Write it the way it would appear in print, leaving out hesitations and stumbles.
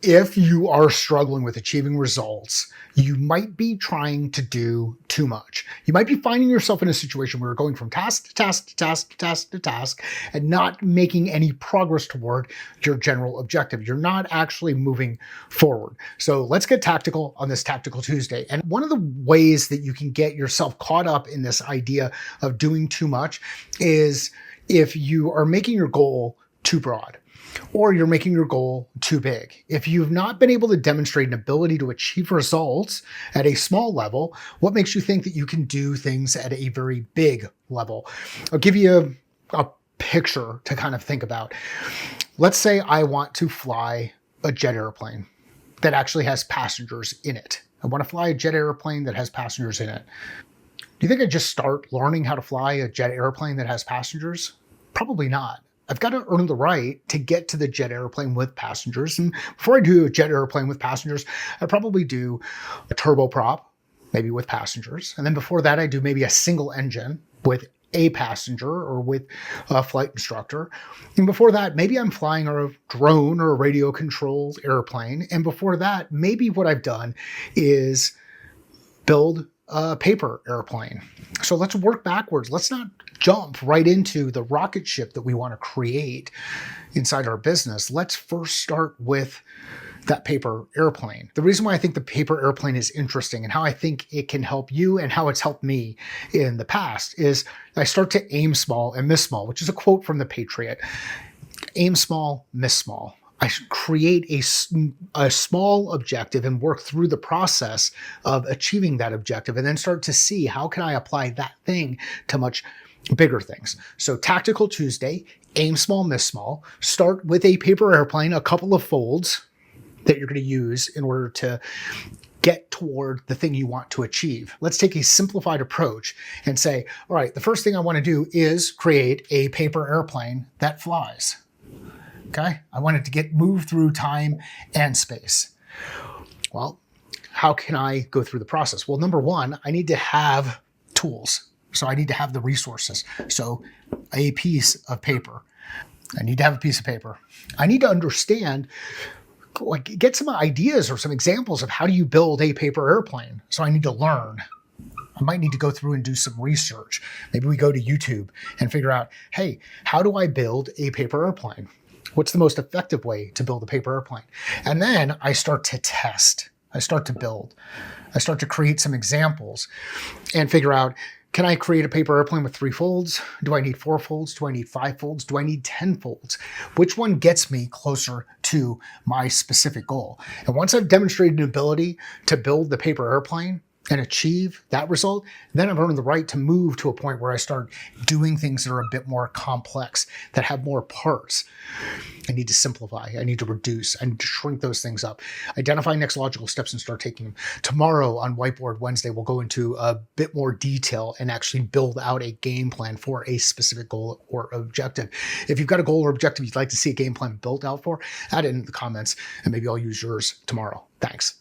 If you are struggling with achieving results, you might be trying to do too much. You might be finding yourself in a situation where you're going from task to task to task to task to task and not making any progress toward your general objective. You're not actually moving forward. So let's get tactical on this Tactical Tuesday. And one of the ways that you can get yourself caught up in this idea of doing too much is if you are making your goal too broad, or you're making your goal too big. If you've not been able to demonstrate an ability to achieve results at a small level, what makes you think that you can do things at a very big level? I'll give you a picture to kind of think about. Let's say I want to fly a jet airplane that actually has passengers in it. I want to fly a jet airplane that has passengers in it. Do you think I just start learning how to fly a jet airplane that has passengers? Probably not. I've got to earn the right to get to the jet airplane with passengers. And before I do a jet airplane with passengers, I probably do a turboprop, maybe with passengers. And then before that, I do maybe a single engine with a passenger or with a flight instructor. And before that, maybe I'm flying a drone or a radio controlled airplane. And before that, maybe what I've done is build a paper airplane. So let's work backwards. Let's not jump right into the rocket ship that we want to create inside our business. Let's first start with that paper airplane. The reason why I think the paper airplane is interesting and how I think it can help you and how it's helped me in the past is I start to aim small and miss small, which is a quote from The Patriot. Aim small, miss small. I should create a small objective and work through the process of achieving that objective and then start to see how can I apply that thing to much bigger things. So Tactical Tuesday, aim small, miss small. Start with a paper airplane, a couple of folds that you're going to use in order to get toward the thing you want to achieve. Let's take a simplified approach and say, all right, the first thing I want to do is create a paper airplane that flies. Okay, I want it to move through time and space. Well, how can I go through the process? Well, number one, I need to have tools. So I need to have the resources. So a piece of paper. I need to have a piece of paper. I need to understand, get some ideas or some examples of how do you build a paper airplane. So I need to learn. I might need to go through and do some research. Maybe we go to YouTube and figure out, hey, how do I build a paper airplane? What's the most effective way to build a paper airplane? And then I start to test. I start to build. I start to create some examples and figure out, can I create a paper airplane with 3 folds? Do I need 4 folds? Do I need 5 folds? Do I need 10 folds? Which one gets me closer to my specific goal? And once I've demonstrated an ability to build the paper airplane and achieve that result, then I've earned the right to move to a point where I start doing things that are a bit more complex, that have more parts. I need to simplify. I need to reduce. I need to shrink those things up. Identify next logical steps and start taking them. Tomorrow on Whiteboard Wednesday, we'll go into a bit more detail and actually build out a game plan for a specific goal or objective. If you've got a goal or objective you'd like to see a game plan built out for, add it in the comments and maybe I'll use yours tomorrow. Thanks.